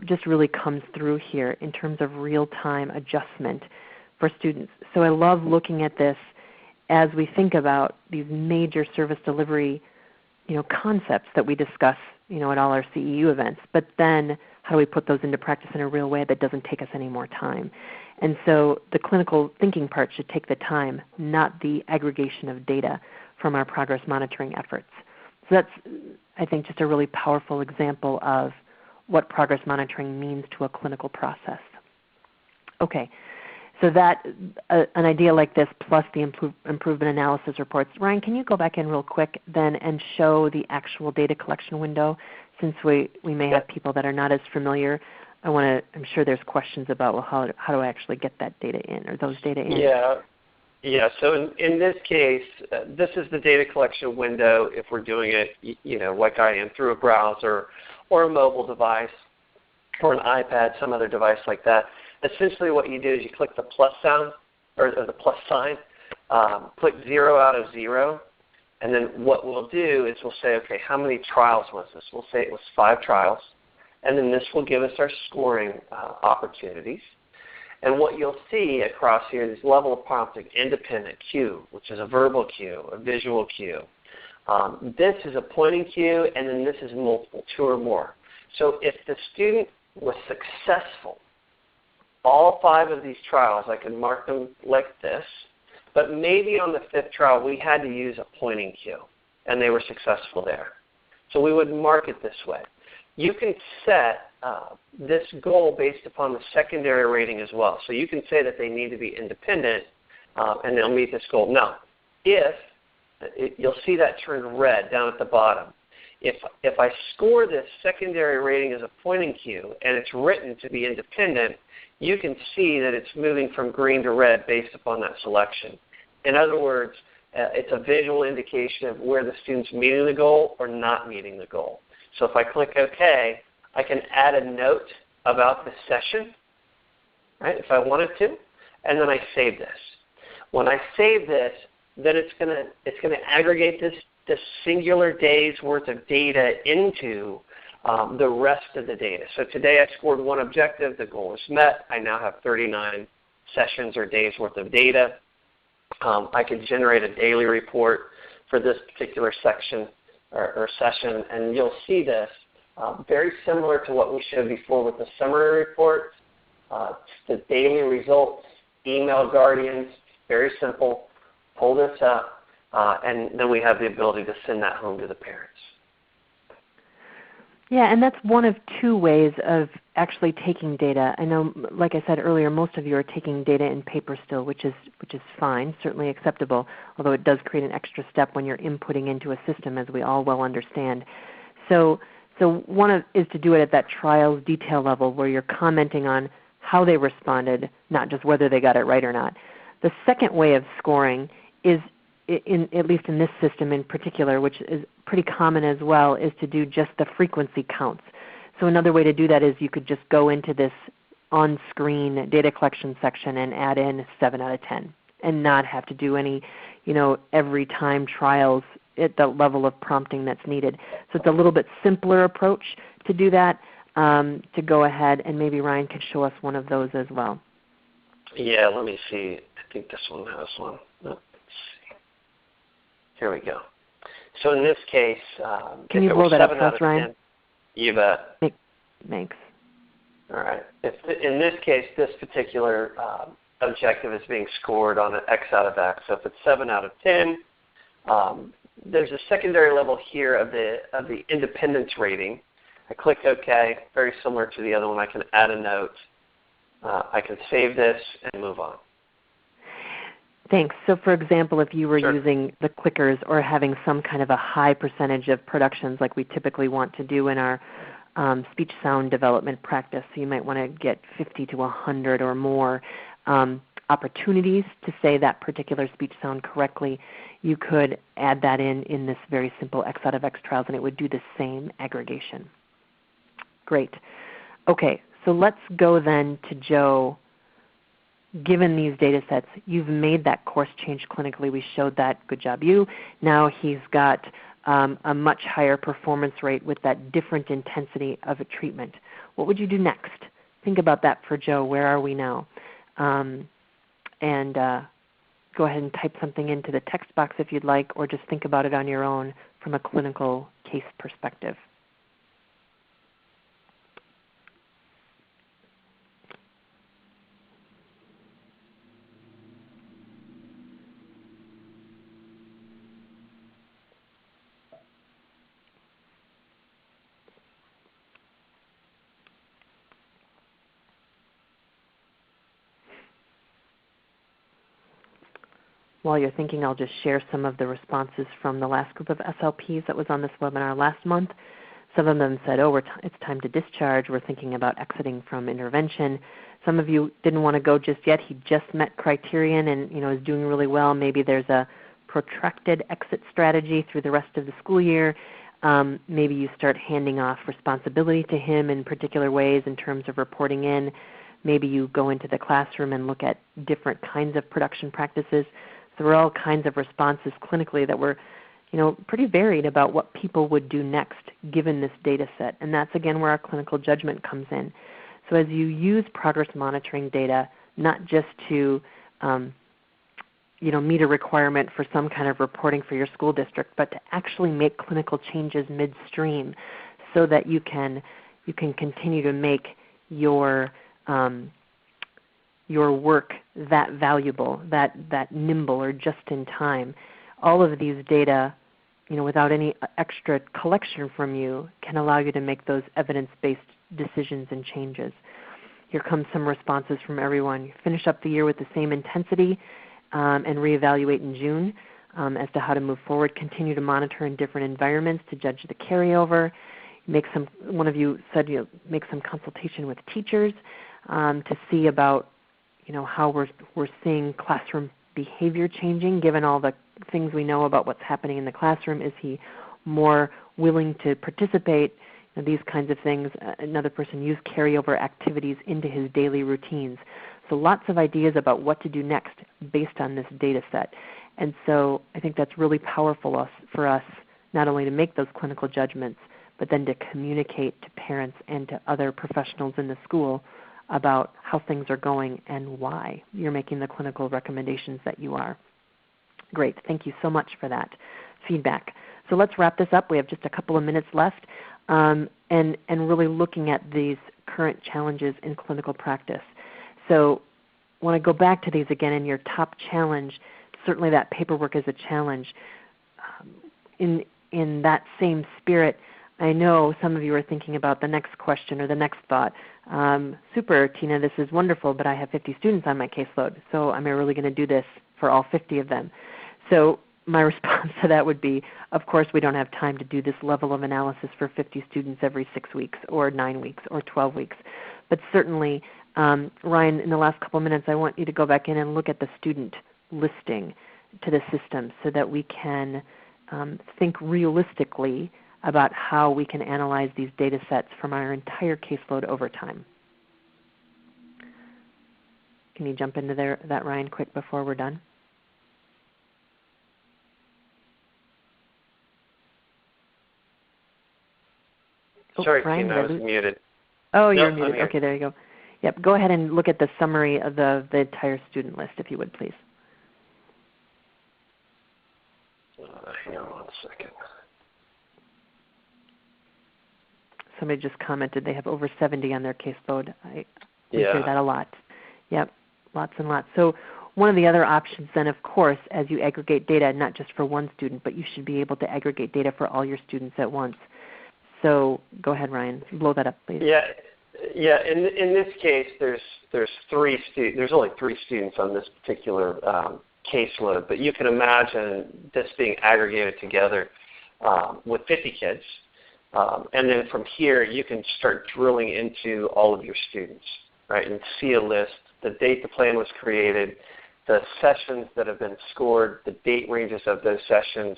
just really comes through here in terms of real-time adjustment for students. So I love looking at this as we think about these major service delivery concepts that we discuss at all our CEU events, but then how do we put those into practice in a real way that doesn't take us any more time? And so the clinical thinking part should take the time, not the aggregation of data from our progress monitoring efforts. So that's, I think, just a really powerful example of what progress monitoring means to a clinical process. Okay, so that an idea like this plus the improvement analysis reports. Ryan, can you go back in real quick then and show the actual data collection window, since we may have people that are not as familiar. I'm sure there's questions about, well, how do I actually get that data in, or those data in? Yeah. So in this case, this is the data collection window if we're doing it, like I am, through a browser or a mobile device or an iPad, some other device like that. Essentially what you do is you click the plus sound or the plus sign, click 0 out of 0, and then what we'll do is we'll say, okay, how many trials was this? We'll say it was 5 trials, and then this will give us our scoring opportunities. And what you'll see across here is level of prompting, independent cue, which is a verbal cue, a visual cue. This is a pointing cue, and then this is multiple, 2 or more. So if the student was successful, all 5 of these trials, I can mark them like this, but maybe on the 5th trial we had to use a pointing cue, and they were successful there. So we would mark it this way. You can set this goal based upon the secondary rating as well. So you can say that they need to be independent and they'll meet this goal. Now, you'll see that turn red down at the bottom. If I score this secondary rating as a pointing cue and it's written to be independent, you can see that it's moving from green to red based upon that selection. In other words, it's a visual indication of where the student's meeting the goal or not meeting the goal. So if I click OK, I can add a note about the session, right, if I wanted to, and then I save this. When I save this, then it's going to aggregate this singular day's worth of data into the rest of the data. So today I scored one objective. The goal is met. I now have 39 sessions or days worth of data. I can generate a daily report for this particular section or session, and you'll see this very similar to what we showed before with the summary report. It's the daily results, email guardians, very simple. Pull this up, and then we have the ability to send that home to the parents. Yeah, and that's one of two ways of actually taking data. I know, like I said earlier, most of you are taking data in paper still, which is fine, certainly acceptable, although it does create an extra step when you're inputting into a system, as we all well understand. So one is to do it at that trials detail level where you're commenting on how they responded, not just whether they got it right or not. The second way of scoring is, at least in this system in particular, which is pretty common as well, is to do just the frequency counts. So another way to do that is you could just go into this on-screen data collection section and add in 7 out of 10 and not have to do any every time trials at the level of prompting that's needed. So it's a little bit simpler approach to do that, to go ahead, and maybe Ryan could show us one of those as well. Yeah, let me see. I think this one has one. Let's see. Here we go. So in this case, can you blow that up for us, Ryan? 10, you bet. Thanks. All right. In this case, this particular objective is being scored on an X out of X. So if it's 7 out of 10, there's a secondary level here of the independence rating. I click OK. Very similar to the other one. I can add a note. I can save this and move on. Thanks. So for example, if you were using the clickers or having some kind of a high percentage of productions like we typically want to do in our speech sound development practice, so you might want to get 50 to 100 or more opportunities to say that particular speech sound correctly, you could add that in this very simple X out of X trials, and it would do the same aggregation. Great. Okay, so let's go then to Joe. Given these data sets, you've made that course change clinically. We showed that. Good job, you. Now he's got a much higher performance rate with that different intensity of a treatment. What would you do next? Think about that for Joe. Where are we now? And go ahead and type something into the text box if you'd like, or just think about it on your own from a clinical case perspective. While you're thinking, I'll just share some of the responses from the last group of SLPs that was on this webinar last month. Some of them said, oh, it's time to discharge. We're thinking about exiting from intervention. Some of you didn't want to go just yet. He just met criterion and is doing really well. Maybe there's a protracted exit strategy through the rest of the school year. Maybe you start handing off responsibility to him in particular ways in terms of reporting in. Maybe you go into the classroom and look at different kinds of production practices. There were all kinds of responses clinically that were pretty varied about what people would do next given this data set. And that's again where our clinical judgment comes in. So as you use progress monitoring data, not just to meet a requirement for some kind of reporting for your school district, but to actually make clinical changes midstream so that you can continue to make your work that valuable, that nimble or just in time. All of these data, without any extra collection from you, can allow you to make those evidence-based decisions and changes. Here comes some responses from everyone. You finish up the year with the same intensity and reevaluate in June. as to how to move forward. Continue to monitor in different environments to judge the carryover. One of you said make some consultation with teachers to see about how we're seeing classroom behavior changing given all the things we know about what's happening in the classroom. Is he more willing to participate? These kinds of things. Another person used carryover activities into his daily routines. So lots of ideas about what to do next based on this data set. And so I think that's really powerful for us not only to make those clinical judgments, but then to communicate to parents and to other professionals in the school about how things are going and why you're making the clinical recommendations that you are. Great. Thank you so much for that feedback. So let's wrap this up. We have just a couple of minutes left, and really looking at these current challenges in clinical practice. So I want to go back to these again. In your top challenge, certainly that paperwork is a challenge. In that same spirit, I know some of you are thinking about the next question or the next thought. Super, Tina, this is wonderful, but I have 50 students on my caseload, so am I really going to do this for all 50 of them? So my response to that would be, of course we don't have time to do this level of analysis for 50 students every 6 weeks or 9 weeks or 12 weeks. But certainly, Ryan, in the last couple of minutes I want you to go back in and look at the student listing to the system so that we can think realistically about how we can analyze these data sets from our entire caseload over time. Can you jump into that, Ryan, quick before we're done? Sorry, Ryan, Tina, I was muted. Oh, you're muted. Okay, there you go. Yep, go ahead and look at the summary of the entire student list, if you would, please. Hang on 1 second. Somebody just commented they have over 70 on their caseload. We hear that a lot. Yep, lots and lots. So one of the other options then, of course, as you aggregate data, not just for one student, but you should be able to aggregate data for all your students at once. So go ahead, Ryan. Blow that up, please. Yeah. In this case, there's only 3 students on this particular caseload, but you can imagine this being aggregated together with 50 kids. And then from here, you can start drilling into all of your students, right, and see a list, the date the plan was created, the sessions that have been scored, the date ranges of those sessions,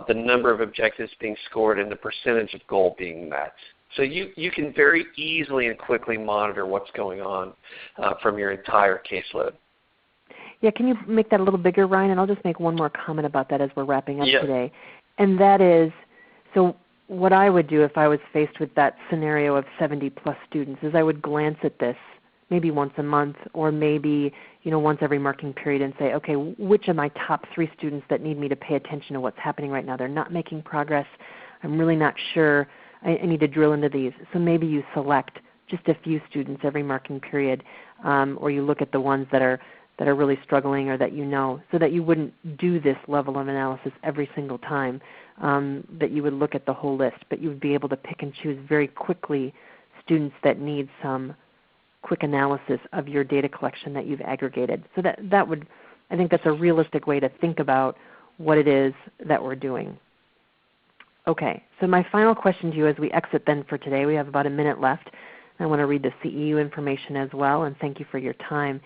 the number of objectives being scored, and the percentage of goal being met. So you can very easily and quickly monitor what's going on from your entire caseload. Yeah, can you make that a little bigger, Ryan? And I'll just make one more comment about that as we're wrapping up today. And that is, so what I would do if I was faced with that scenario of 70-plus students is I would glance at this maybe once a month or maybe once every marking period and say, okay, which of my top 3 students that need me to pay attention to what's happening right now? They're not making progress. I'm really not sure. I need to drill into these. So maybe you select just a few students every marking period, or you look at the ones that are really struggling or that so that you wouldn't do this level of analysis every single time, that you would look at the whole list, but you would be able to pick and choose very quickly students that need some quick analysis of your data collection that you've aggregated. So I think that's a realistic way to think about what it is that we're doing. Okay, so my final question to you as we exit then for today, we have about a minute left. I want to read the CEU information as well, and thank you for your time,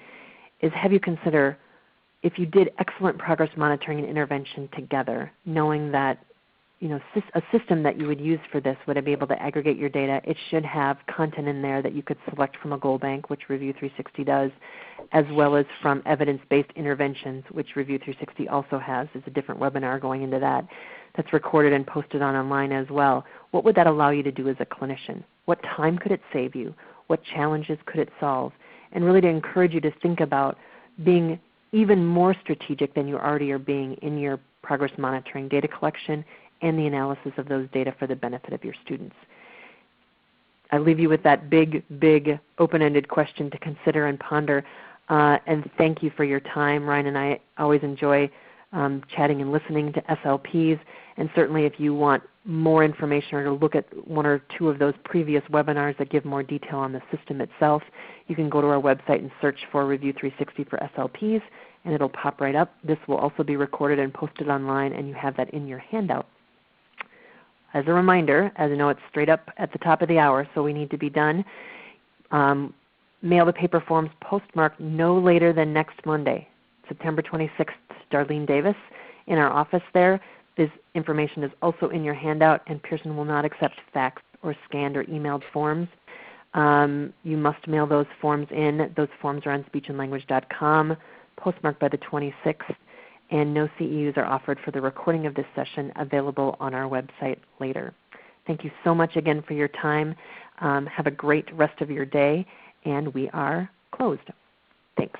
is have you consider if you did excellent progress monitoring and intervention together, knowing that a system that you would use for this would be able to aggregate your data. It should have content in there that you could select from a goal bank, which Review360 does, as well as from evidence-based interventions, which Review360 also has. There's a different webinar going into that that's recorded and posted online as well. What would that allow you to do as a clinician? What time could it save you? What challenges could it solve? And really to encourage you to think about being even more strategic than you already are being in your progress monitoring, data collection, and the analysis of those data for the benefit of your students. I leave you with that big, big open-ended question to consider and ponder. And thank you for your time. Ryan and I always enjoy chatting and listening to SLPs. And certainly if you want more information or to look at 1 or 2 of those previous webinars that give more detail on the system itself, you can go to our website and search for Review360 for SLPs, and it'll pop right up. This will also be recorded and posted online, and you have that in your handout. As a reminder, as I know it's straight up at the top of the hour, so we need to be done, mail the paper forms postmarked no later than next Monday, September 26th, Darlene Davis, in our office there. This information is also in your handout, and Pearson will not accept faxed or scanned or emailed forms. You must mail those forms in. Those forms are on speechandlanguage.com, postmarked by the 26th, and no CEUs are offered for the recording of this session, available on our website later. Thank you so much again for your time. Have a great rest of your day, and we are closed. Thanks.